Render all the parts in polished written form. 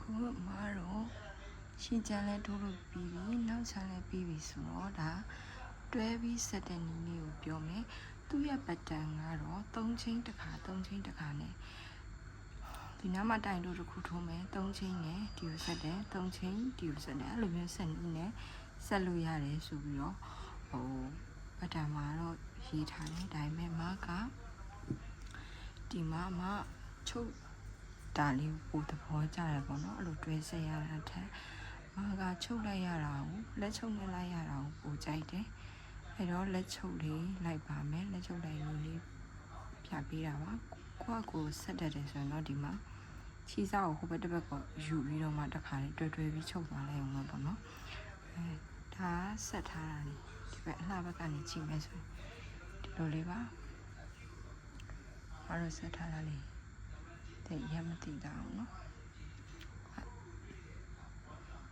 အခုမှာတော့ရှင်းချမ်းလဲထိုးလို့ပြီးပြီနောက်ချမ်းလဲပြီးပြီဆိုတော့ဒါတွဲပြီးဆက်တဲ့နည်းလေးကိုပြောမယ်သူ့ရဲ့ပတ်တန်ကတော့3ချင်းတစ်ခါနဲ့ဒီနားမှာတိုင်တို့တစ်ခုထိုးမယ်3ချင်းနဲ့ဒီကိုဆက်တယ်3ချင်းဒီကိုဆက်တယ်အဲ့လိုမျိုးဆက်နည်းနဲ့ဆက်လို့ရတယ်ဆိုပြီးတော့ပတ်တန်မှာတော့ရေးထားတယ်ဒါပေမဲ့မကဒီမှာမှချုပ်ဒါလေးပို့သဘောကျတယ်ပေါ့နော်အဲ့လိုတွဲဆက်ရတာထက်မကချုပ်လိုက်ရတာကိုလက်ချုပ်နဲ့လိုက်ရတာကိုပိုကြိုက်တယ်အဲ့တော့လက်ချုပ်လေးလိုက်ပါမယ်လက်ချုပ်လိုက်လေးပြပေးတာပါကိုဆက်တတ်တယ်ဆိုရင်တော့ဒီမှာချီစားကိုဟိုဘက်တစ်ဘက်ကိုယူပြီးတော့မှတစ်ခါလေးတွဲပြီးချုပ်သွားလိုက်အောင်ပေါ့နော်ဒါဆက်ထားတာလေဒီဘက်အလှဘက်ကနေချိန်မယ်ဆိုရင်ဒီလိုလေးပါအားရဆက်ထားတာလေတဲ့ရမသိတာအောင်နော်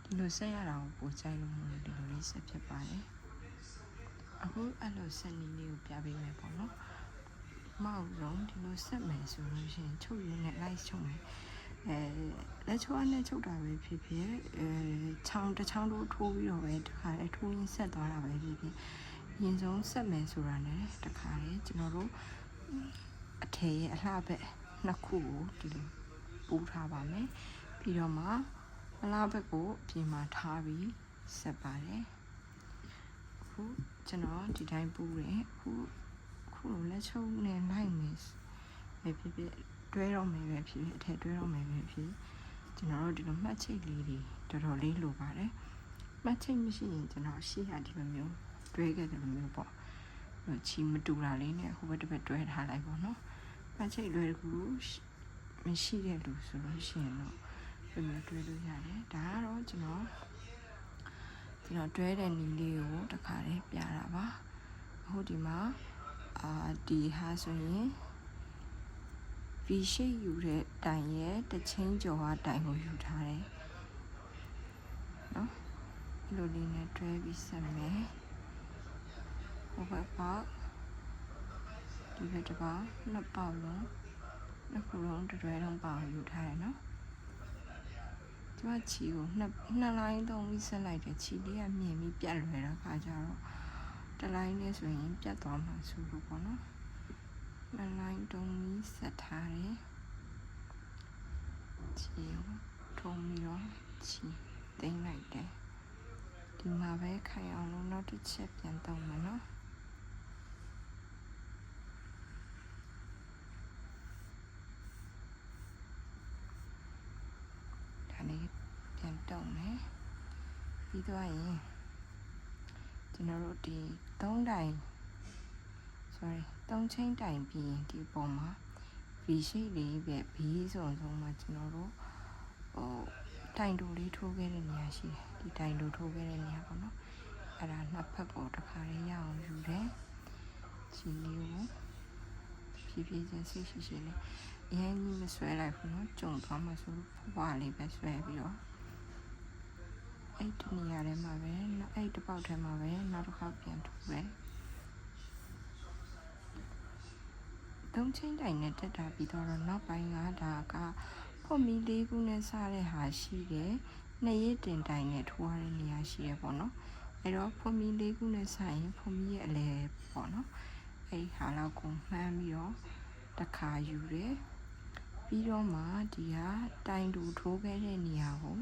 ဒီလိုဆက်ရတာကိုပိုကြိုက်လို့ဒီလိုလေးဆက်ဖြစ်ပါတယ်အခုအဲ့လိုဆက်နည်းလေးကိုပြပေးမယ်ပေါ့နော်မောက်လုံးဒီလိုဆက်မယ်ဆိုလို့ရှိရင်ချုပ်ရင်းနဲ့လိုက်ချုပ်မယ်လက်ချောနဲ့ချုပ်တာပဲဖြစ်ဖြစ်ချောင်းတစ်ချောင်းတို့ထိုးပြီးတော့ပဲတခါလေထိုးရင်းဆက်သွားတာပဲဖြစ်ဖြစ်ရင်ဆုံးဆက်မယ်ဆိုတာနဲ့တခါလေကျွန်တော်တို့အထည်ရဲ့အလှဘက်နှစ်ခုကိုဒီလိုပူးထားပါမယ်ပြီးတော့မှအလှဘက်ကိုအပြင်မှာထားပြီးဆက်ပါတယ်အခုကျွန်တော်ဒီတိုင်းပူးတယ်အခုလိုလက်ချုပ်နဲ့လိုက်မယ်ပဲဖြစ်ဖြစ်တွဲတော့မယ်ပဲဖြစ်ဖြစ်အထည်တွဲတော့မယ်ပဲဖြစ်ကျွန်တော်တို့ဒီလိုမှတ်ချိတ်လေးတွေတော်တော်လေးလိုပါတယ်မှတ်ချိတ်မရှိရင်ကျွန်တော်ရှေ့ရဒီလိုမျိုးတွဲခဲ့တယ်လိုမျိုးပေါ့ချီမတူတာလေးနဲ့ဟိုဘက်တစ်ဘက်တွဲထားလိုက်ပေါ့နော်မှတ်ချိတ်လွယ်ကူမရှိတဲ့လူဆိုလို့ရှိရင်တော့ဒီလိုတွဲလို့ရတယ်ဒါကတော့ကျွန်တော်တွဲတဲ့နည်းလေးကိုတစ်ခါလေးပြတာပါအခုဒီမှာဒီဟာဆိုရင် V shape ယူတဲ့တိုင်ရဲ့တစ်ချင်းကျော်ဟာတိုင်ကိုယူထားတယ်နော်ဒီလိုလေးနဲ့တွဲပြီးဆက်မယ်ဟိုဘက်ပေါက်ဒီဘက်တစ်ပေါက်နှစ်ပေါက်လုံးနှစ်ခုလုံးတွဲလုံးပေါက်ယူထားတယ်နော်ဒီမှာချီကိုနှစ်လိုင်းသုံးပြီးဆက်လိုက်တယ်ချီလေးကမြင်ပြီးပြတ်လွယ်တာခါကြတော့တစ်လိုင်းနဲ့ဆိုရင်ပြတ်သွားမှာဆိုလို့ပေါ့နော်နှစ်လိုင်းသုံးပြီးဆက်ထားတယ်ချီကိုထုံးပြီးတော့ချီသိမ်းလိုက်တယ်ဒီမှာပဲခိုင်အောင်လို့နောက်တစ်ချက်ပြန်သုံးမယ်နော်ဒါလေးပြန်တုံးမယ်ပြီးသွားရင်ကျွန်တော်တို့ဒီ3တိုင်3ချင်းတိုင်ပြီးရင်ဒီပုံမှာ V shape လေးပဲ B ဆုံးမှာကျွန်တော်တို့တိုင်တူလေးထိုးခဲ့တဲ့နေရာရှိတယ်ဒီတိုင်တူထိုးခဲ့တဲ့နေရာပေါ့နော်အဲ့ဒါနှစ်ဖက်ကိုတစ်ခါလေးရအောင်ယူတယ်ချီလေးကိုဖြည်းဖြည်းချင်းဆိတ်ရှိလေးအရင်ကြီးမဆွဲလိုက်ဘူးနော်ကြုံသွားမှဆိုဖွာလေးပဲဆွဲပြီးတော့အဲ့ဒီနေရာထဲမှာပဲအဲ့တစ်ပေါက်ထဲမှာပဲနောက်တစ်ခါပြန်ထိုးတယ်3ချင်းတိုင်နဲ့တက်တာပြီးတော့နောက်ပိုင်းကဒါကဖွန်မီလေးခုနဲ့စားတဲ့ဟာရှိတယ်နှစ်ရည်တင်တိုင်နဲ့ထိုးရတဲ့နေရာရှိရပေါ့နော်အဲ့တော့ဖွန်မီလေးခုနဲ့စားရင်ဖွန်မီရဲ့အလဲပေါ့နော်အဲ့ဒီဟာလောက်ကိုမှန်းပြီးတော့တစ်ခါယူတယ်ပြီးတော့မှဒီဟာတိုင်တူထိုးခဲ့တဲ့နေရာကို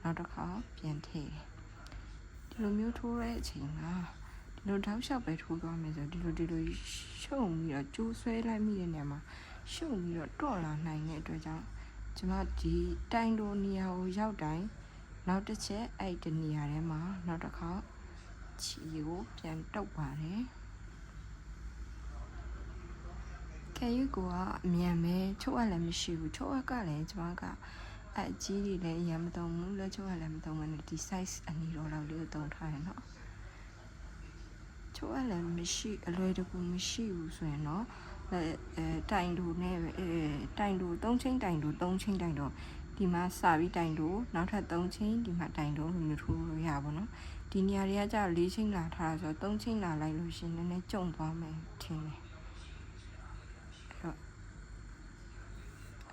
နောက်တစ်ခါပြန်ထည့်တယ်ဒီလိုမျိုးထိုးတဲ့အချိန်မှာဒီလိုတောက်လျှောက်ပဲထိုးသွားမယ်ဆိုဒီလိုရှုံပြီးတော့ကျိုးဆွဲလိုက်မိတဲ့နေရာမှာရှုံပြီးတော့တွန့်လာနိုင်တဲ့အတွက်ကြောင့်ကျွန်မဒီတိုင်တူနေရာကိုရောက်တိုင်းနောက်တစ်ချက်အဲ့ဒီနေရာထဲမှာနောက်တစ်ခါချီကိုပြန်တုပ်ပါတယ်ခဲရွကိုကအမြန်ပဲချုပ်ရလည်းမရှိဘူးချုပ်ရကလည်းကျွန်မကအကြီးတွေလည်းအရင်မသုံးဘူးလက်ချုပ်ရလည်းမသုံးဘူးဒီ size အနီတော်လောက်လေးကိုသုံးထားရနော်ချုပ်ရလည်းမရှိအလွယ်တကူမရှိဘူးဆိုရင်တော့တိုင်တူနဲ့တိုင်တူ3ချင်းတိုင်တူ3ချင်းတိုင်တူဒီမှာစာပြီးတိုင်တူနောက်ထပ်3ချင်းဒီမှာတိုင်တူလိုမျိုးထိုးလို့ရပါတော့ဒီနေရာတွေကကြာ4ချင်းလာထားဆိုတော့3ချင်းလာလိုက်လို့ရှင်နည်းနည်းကြုံသွားမယ်ထင်တယ်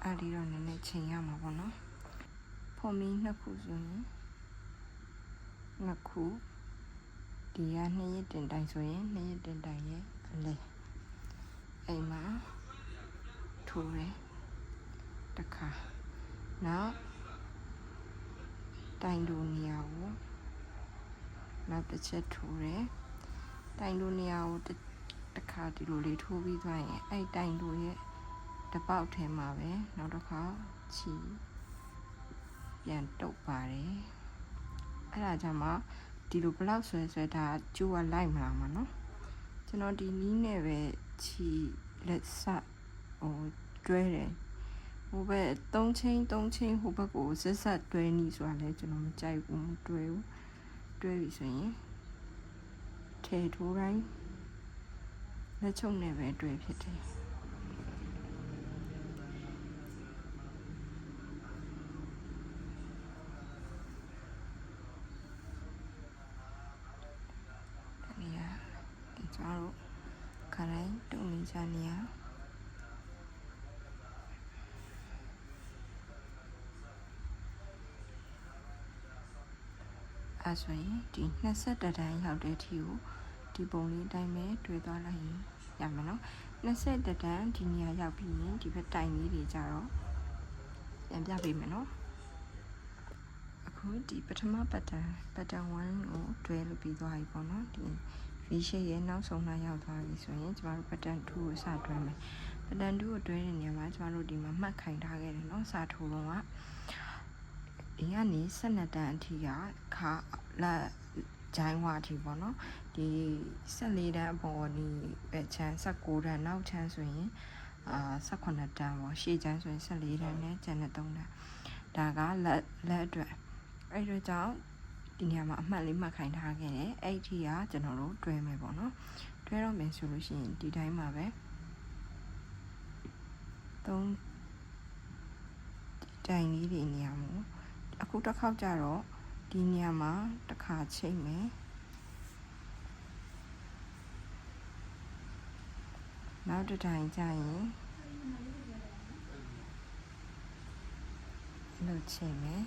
အဲ့ဒီတော့နည်းနည်းချိန်ရမှာပေါ့နော် ဖော်မီနှစ်ခုဆိုရင်နှစ်ခုဒီက2ရက်တင်တိုင်ဆိုရင်2ရက်တင်တိုင်ရဲ့အလဲအိမ်မှာထိုးတယ်တစ်ခါနောက်တိုင်တို့နေရာကိုနောက်တစ်ချက်ထိုးတယ်တိုင်တို့နေရာကိုတစ်ခါဒီလိုလေးထိုးပြီးသွားရင်အဲ့တိုင်တို့ရဲ့တပေါက်ထဲမှာပဲနောက်တစ်ခါချီပြန်တုပ်ပါတယ်အဲ့ဒါကြောင့်မှဒီလိုဘလောက်ဆွဲဒါကျိုးကလိုက်မလာမှာနော်ကျွန်တော်ဒီနီးနဲ့ပဲချီလက်စတွဲတယ်ဟိုဘက်3ချင်းဟိုဘက်ကိုဆက်တွဲနီးဆိုတာလဲကျွန်တော်မကြိုက်ဘူးမတွဲဘူးတွဲပြီဆိုရင်ထဲထိုးတိုင်းလက်ချုပ်နဲ့ပဲတွဲဖြစ်တယ်ကျွန်တော်တို့ခရိုင်တုံနေကြနေရအဲ့ဆိုရင်ဒီ22တန်းရောက်တဲ့အထိကိုဒီပုံလေးအတိုင်းပဲတွေ့သွားလိုက်ရင်ရမယ်နော်22တန်းဒီနေရာရောက်ပြီးရင်ဒီဘက်တိုင်လေးတွေကြတော့ပြန်ပြပေးမယ်နော်အခုဒီပထမပတ်တန်1ကိုတွဲလို့ပြီးသွားပြီပေါ့နော်ဒီ V shape ရဲ့နောက်ဆုံးနှာရောက်သွားပြီဆိုရင်ကျမတို့ပတ်တန်2ကိုစတွဲမယ်ပတ်တန်2ကိုတွဲတဲ့နေရာမှာကျမတို့ဒီမှာမှတ်ခိုင်ထားခဲ့တယ်နော်စထိုးလုံးကဒီကနေ12တန်းအထိကခါလက်ဂျိုင်းဝါအထိပေါ့နော်ဒီ14တန်းအပေါ်ဒီပဲချမ်း19တန်းနောက်ချမ်းဆိုရင်18တန်းပေါ့ရှေ့ချမ်းဆိုရင်14တန်းနဲ့ကျန်တဲ့3တန်းဒါကလက်အတွက်အဲ့ဒါကြောင့်ဒီနေရာမှာအမှတ်လေးမှတ်ခိုင်းထားခဲ့တယ်အဲ့ဒီကကျွန်တော်တို့တွဲမယ်ပေါ့နော်တွဲတော့မယ်ဆိုလို့ရှိရင်ဒီတိုင်းမှာပဲ3တိုင်လေးတွေနေရာမှာအခုတစ်ခေါက်ကြတော့ဒီနေရာမှာတစ်ခါချိတ်မယ်နောက်တစ်တိုင်ကျရင်လို့ချိတ်မယ်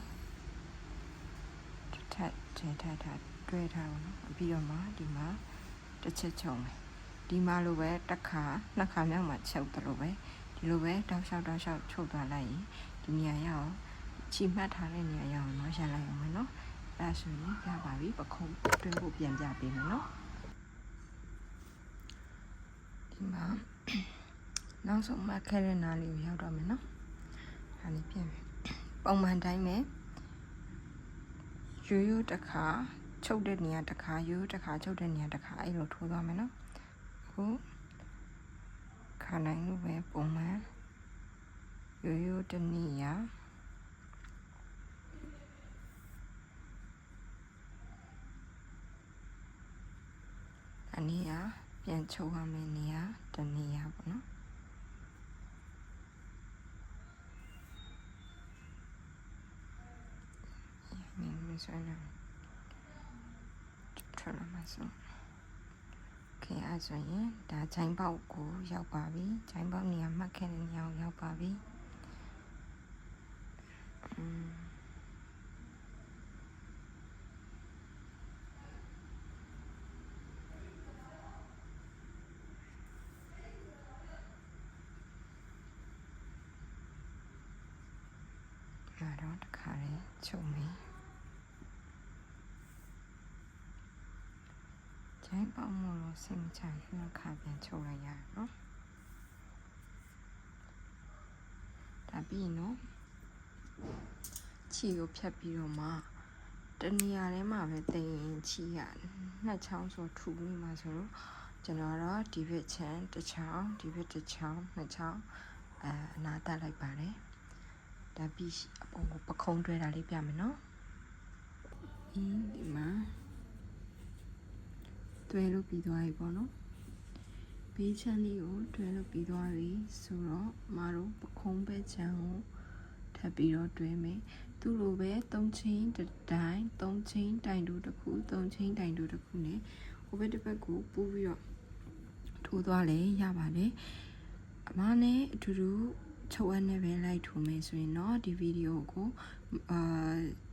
ထပ်တွဲထားအောင်နော်ပြီးတော့မှဒီမှာတစ်ချက်ချုံမယ်ဒီမှာလိုပဲတစ်ခါနှစ်ခါမြောက်မှာချုပ်တယ်လို့ပဲဒီလိုပဲတောက်လျှောက်ချုပ်သွားလိုက်ရင်ဒီနေရာရအောင်ချီမှတ်ထားတဲ့နေရာရအောင်နော်ရလိုက်အောင်မယ်နော်အဲ့ဆိုရင်ရပါပြီပခုံးတွဲဖို့ပြန်ပြပေးမယ်နော်ဒီမှာနောက်ဆုံးမှခဲတဲ့နားလေးကိုရောက်တော့မယ်နော်ဒါလေးပြန်ပြီပုံမှန်တိုင်းပဲရိုးတစ်ခါချုပ်တဲ့နေရာတစ်ခါရိုးတစ်ခါချုပ်တဲ့နေရာတစ်ခါအဲ့လိုထိုးသွားမယ်နော်အခုခါနိုင်လို့ပဲပုံမှန်ရိုးတစ်နေရာအနည်းအားပြန်ချုပ်ရမယ်နေရာတစ်နေရာပေါ့နော်ဆိုရင်ထွက်လာမှာဆိုOkay အဲ့ဆိုရင်ဒါဂျိုင်းပေါက်ကိုရောက်ပါပြီဂျိုင်းပေါက်နေရာမှတ်ခဲ့တဲ့နေရာကိုရောက်ပါပြီတော့တခါလေးချုပ်မယ်ဂျိုင်းပေါက်မို့လို့စိတ်မချနှစ်ခါပြန်ချုပ်လိုက်ရနော်ဒါပြီးနော်ချီကိုဖြတ်ပြီးတော့မှတနေရာထဲမှာပဲတင်ရင်ချီရနှစ်ချောင်းဆိုထူနေမှာဆိုတော့ကျွန်တော်တော့ဒီဘက်ချမ်းတစ်ချောင်းဒီဘက်တစ်ချောင်းနှစ်ချောင်းအနာတက်လိုက်ပါတယ်ဒါပြီးအပေါ်ကိုပခုံးတွဲတာလေးပြမယ်နော်ဒီမှာတွဲလို့ပြီးသွားပြီပေါ့နော်ဘေးချမ်းလေးကိုတွဲလို့ပြီးသွားပြီဆိုတော့မတို့ပခုံးပဲချမ်းကိုထပ်ပြီးတော့တွဲမယ်သူ့လိုပဲ3ချင်းတိုင်3ချင်းတိုင်တို့တစ်ခု3ချင်းတိုင်တို့တစ်ခုနဲ့ဟိုဘက်တစ်ဘက်ကိုပူးပြီးတော့ထိုးသွားလဲရပါတယ်အမနဲ့အတူတူ ချုပ်အပ်နဲ့ပဲလိုက်ထိုးမယ်ဆိုရင်တော့ဒီဗီဒီယိုကို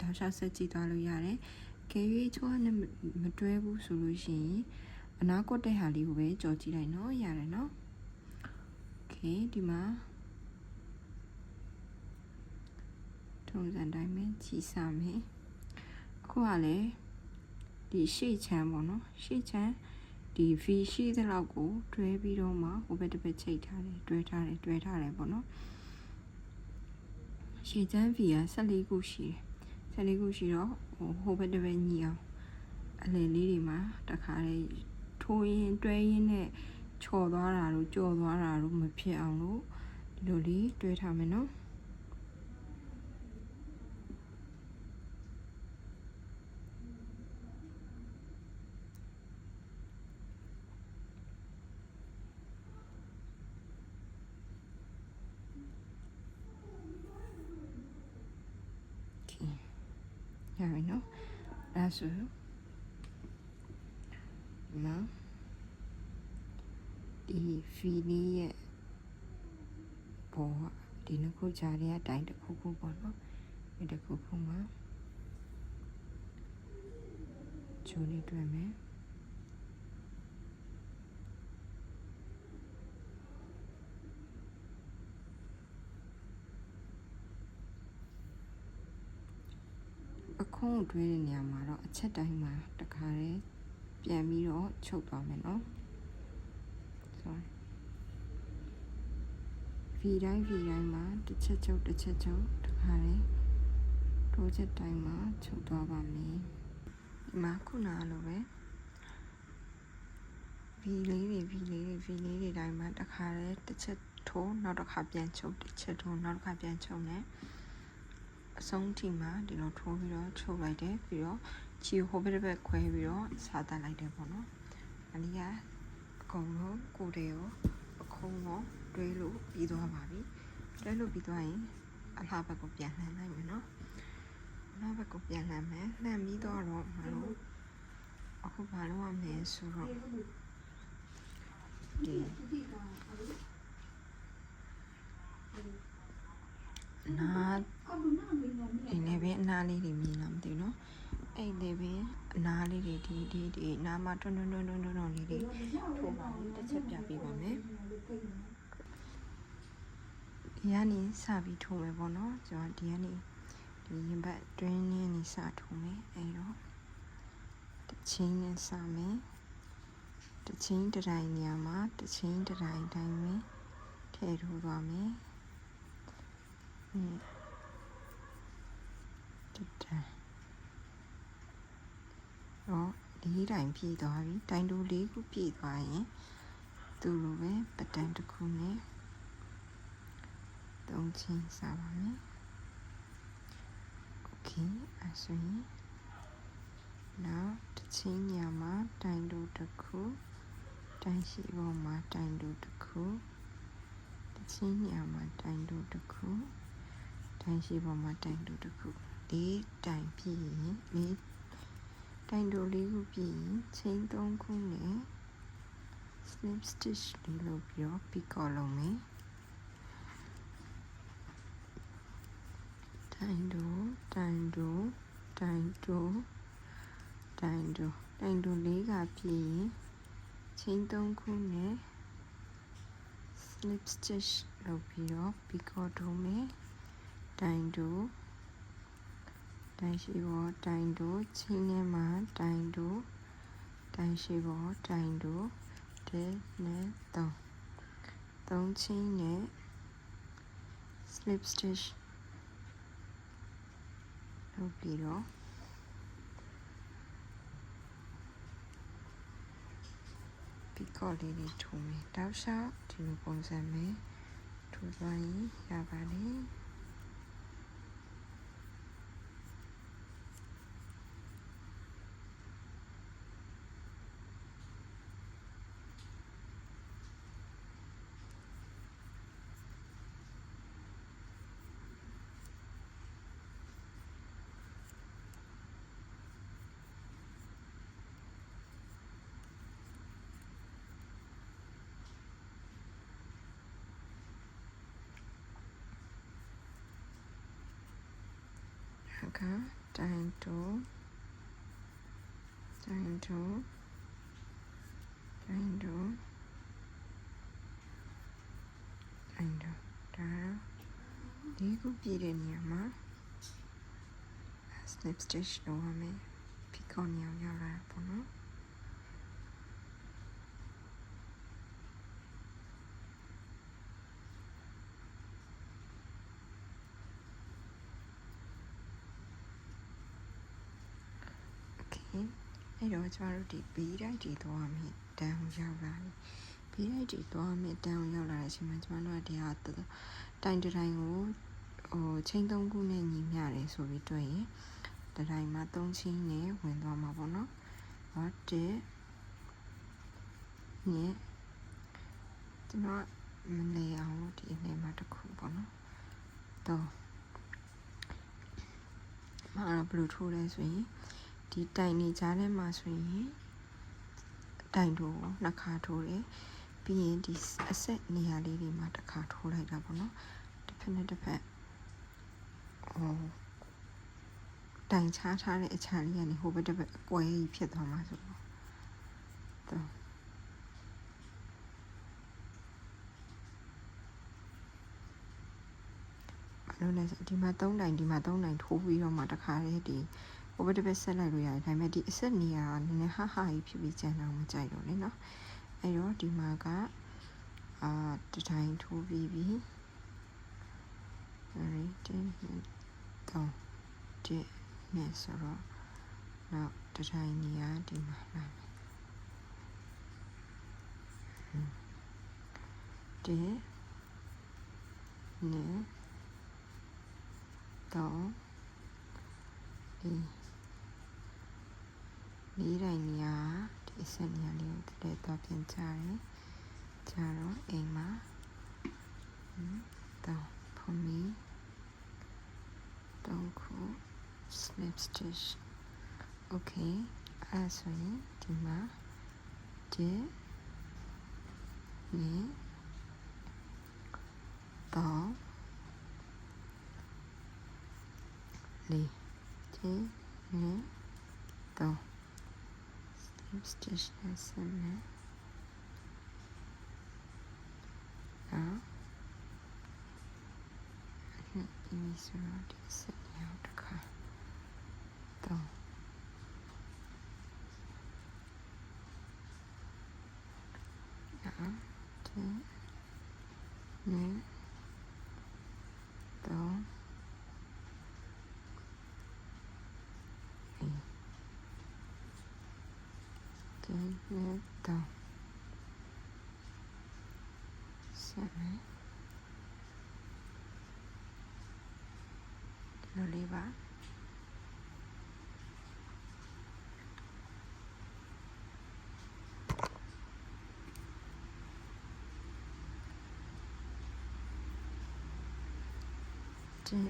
တောက်လျှောက်ဆက်ကြည့်သွားလို့ရတယ်။ကဲ၍ချုပ်အပ်နဲ့မတွဲဘူးဆိုလို့ရှိရင်အနာကွက်တဲ့ဟာလေးကိုပဲကြော်ကြည့်လိုက်နော်ရတယ်နော်။ Okay ဒီမှာထုံးစံတိုင်းပဲကြီးစားမယ်။အခုကလည်းဒီရှေ့ချမ်းပေါ့နော်ရှေ့ချမ်းဒီ V ရှိတဲ့လောက်ကိုတွဲပြီးတော့မှဟိုဘက်တစ်ဘက်ချိတ်ထားတယ်တွဲထားတယ်ပေါ့နော်ရှေ့ချမ်း V က14ခုရှိတယ်14ခုရှိတော့ဟိုဘက်တစ်ဘက်ညီအောင်အလယ်လေးတွေမှာတခါလေထိုးရင်တွဲရင်းနဲ့ချော်သွားတာတို့ကြော်သွားတာတို့မဖြစ်အောင်လို့ဒီလိုလေးတွဲထားမယ်နော်ရပြီနော်အဲ့ဆိုနော်ဒီဖီလီရဲ့ပေါ်ဒီနှစ်ခုကြားထဲအတိုင်းတစ်ခုခုပေါ့နော်ဒီတစ်ခုခုမှာဂျိုးလေးတွေ့မယ်အခုံးတွဲတဲ့နေရာမှာတော့အချက်တိုင်းမှာတခါတည်းပြန်ပြီးတော့ချုပ်သွားမယ်နော် sorry V တိုင်းမှာတစ်ချက်ချုပ်တခါတည်းတိုးချက်တိုင်းမှာချုပ်သွားပါမယ်ဒီမှာခုနလိုပဲ V လေးတွေတိုင်းမှာတခါတည်းတစ်ချက်ထိုးနောက်တစ်ခါပြန်ချုပ်တစ်ချက်ထိုးနောက်တစ်ခါပြန်ချုပ်နေအဆုံးထိမှာဒီလိုထိုးပြီးတော့ချုပ်လိုက်တယ်ပြီးတော့ချီဟိုဘက်တစ်ဘက်ခွဲပြီးတော့စားတက်လိုက်တယ်ပေါ့နော်အနည်းကအကုန်လုံးကိုယ်တွေကိုအခုံးတော့တွဲလို့ပြီးသွားပါပြီတွဲလို့ပြီးသွားရင်အလှဘက်ကိုပြန်လှမ်းလိုက်မယ်နော်အလှဘက်ကိုပြန်လှမ်းမယ်လှမ်းပြီးတော့မလို့အခုဘာလုပ်ရမလဲဆိုတော့ဒီနာဒီလည်းပဲအနာလေးတွေမြင်လားမသိဘူးเนาะအဲ့လည်းပဲအနာလေးတွေဒီနာမှာတွန်းလေးတွေထိုးပါမယ်တစ်ချက်ပြပေးပါမယ်ဒီကနေစပြီးထိုးမယ်ပေါ့เนาะကျွန်တော်ဒီကနေဒီရင်ဘတ်တွင်းနဲ့နေစထိုးမယ်အဲ့တော့တစ်ချင်းနဲ့စမယ်တစ်ချင်းတစ်တိုင်းနေရာမှာတစ်ချင်းတစ်တိုင်းတိုင်းပဲထည့်ထိုးသွားမယ်တစ်တိုင်းတော့၄တိုင်းပြည့်သွားပြီတိုင်းတိုး၄ခုပြည့်သွားရင်သူ့လိုပဲပတန်းတစ်ခုနဲ့သုံးချင်းစပါမယ်โอเคအဲ့ဆိုရင်နောက်တစ်ချင်းညမှာတိုင်းတိုးတစ်ခုတိုင်းရှိပေါ်မှာတိုင်းတိုးတစ်ခုတစ်ချင်းညမှာတိုင်းတိုးတစ်ခုတိုင်းရှိပေါ်မှာတိုင်းတိုးတစ်ခု၄တိုင်းပြည့်ရင်၄တိုင်းတိုး၄ခုပြည့်ရင်ချင်း၃ခုနဲ့ slip stitch လေးလုပ်ပြီးတော့ picot လုပ်မယ်တိုင်းတိုး၄ကပြည့်ရင်ချင်း၃ခုနဲ့ slip stitch လုပ်ပြီးတော့ picot ထိုးမယ်တိုင်းတိုးတိုင်းရှိပေါ်တိုင်းတိုးချင်းထဲမှာတိုင်းတိုးတိုင်းရှိပေါ်တိုင်းတိုး1နဲ့3ချင်းနဲ့ slip stitch လုပ်ပြီးတော့picot လေးတွေထိုးမယ်တောက်လျှောက်ဒီလိုပုံစံမျိုးထိုးသွားရင်ရပါတယ် ကတိုင်တိုတိုင်တိုတိုင်တိုတိုင်တိုဒါဒီခုပြည့်တဲ့နေရာမှာ snip stitch လုပ်ရမယ်ဖီကောင်းညောင်းရတာပေါ့နော်အဲ့တော့ကျမတို့ဒီ B တိုက်တီသွားမယ်တန်းရောက်လာပြီ B တိုက်တီသွားမယ်တန်းရောက်လာတဲ့အချိန်မှာကျမတို့ကဒီဟာတိုင်တိုင်းကိုချင်း3ခုနဲ့ညီမျှတယ်ဆိုပြီးတွေ့ရင်တိုင်းမှာ3ချင်းနဲ့ဝင်သွားမှာပေါ့နော်ဟောတဲ့ညကျမမနေအောင်ဒီအနေမှာတစ်ခုပေါ့နော်တော့မှာဘယ်လိုထိုးလဲဆိုရင်ဒီတိုင်နေကြထဲမှာဆိုရင်တိုင်တို့နှစ်ခါထိုးတယ်ပြီးရင်ဒီအဆက်နေရာလေးတွေမှာတစ်ခါထိုးလိုက်တာပေါ့နော်တစ်ဖက်နဲ့တစ်ဖက်တိုင်ချထားတဲ့အချာလေးကနေဟိုဘက်တစ်ဖက်အကွဲကြီးဖြစ်သွားမှာဆိုတော့လို့လဲဒီမှာ3တိုင်ဒီမှာ3တိုင်ထိုးပြီးတော့မှတခါလေးဒီဟိုဘက်တစ်ဖက်ဆက်လိုက်လို့ရတယ်ဒါပေမဲ့ဒီအဆက်နေရာနည်းနည်းဟာကြီးဖြစ်ပြီးကျန်တော့မကြိုက်တော့လေနော်အဲ့တော့ဒီမှာကတတိုင်းထိုးပြီးပြီတင်းတော့ဒီနဲ့ဆိုတော့နောက်တတိုင်းနေရာဒီမှာလာမယ်ဒီနဲ့တော့ဒီတိုင်းနေရာဒီအဆက်နေရာလေးကိုတည်းတော့ပြင်ချတယ်ကြတော့အိမ်မှာတော့ဖမီတော့ခု snip stitch okay အဲ့ဆိုရင်ဒီမှာဒီနဲ့တော့လေးဒီနဲ့တော့ snip stitch နဲ့ဆက်မယ်ဒီဆိုတော့ဒီဆက်ရောက်တခါတော့ဒီနဲ့တော့ဒီနဲ့တော့ဆက်မယ်လိုလေးပါဒီ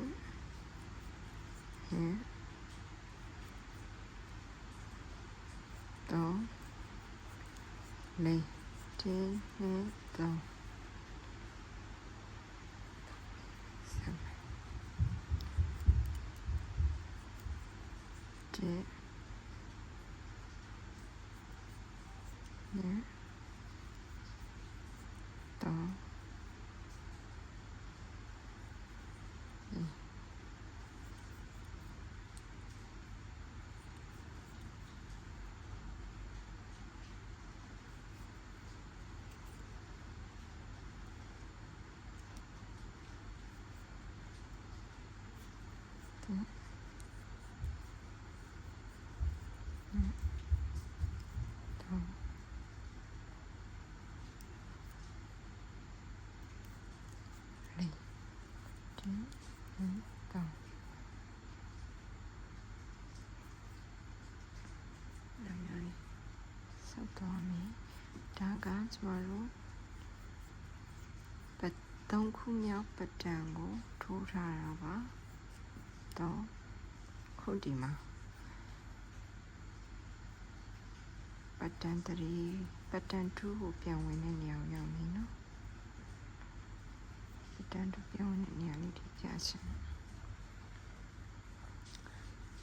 တော့လေးဒီနဲ့တော့ဒီနဲ့တော့ဆောက်သွားမယ်ဒါကကျမတို့3ခုမြောက်ပတ်တန်ကိုထိုးထားတာပါတော့ခုဒီမှာပတ်တန်3ပတ်တန်2ကိုပြန်ဝင်တဲ့နေရာကိုရောက်နေနော်ပတ်တန်2ပြန်ဝင်တဲ့နေရာလေးထိကြာချင်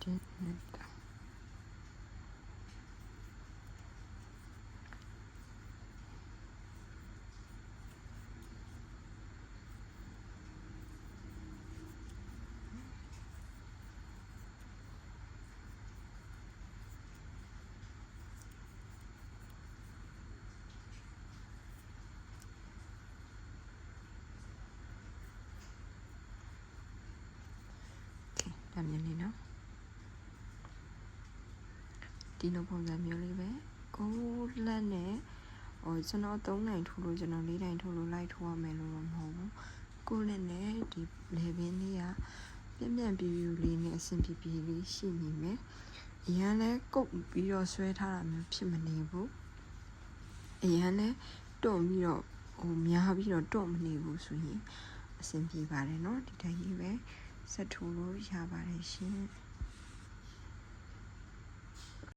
ဒီနေတာဒါမျိုးလေးနော်ဒီလိုပုံစံမျိုးလေးပဲကိုလက်နဲ့ကျွန်တော်3နိုင်ထိုးလို့ကျွန်တော်4နိုင်ထိုးလို့လိုက်ထိုးရမယ်လို့တော့မဟုတ်ဘူးကိုလက်နဲ့ဒီလေပင်လေးကပြန့်ပြူလေးနဲ့အဆင်ပြေပြေလေးရှိနေမယ်အရန်လဲကုတ်ပြီးတော့ဆွဲထားတာမျိုးဖြစ်မနေဘူးအရန်လဲတွန့်ပြီးတော့များပြီးတော့တွန့်မနေဘူးဆိုရင်အဆင်ပြေပါတယ်เนาะဒီတိုင်းလေးပဲဆက်ထိုးလို့ရပါတယ်ရှင်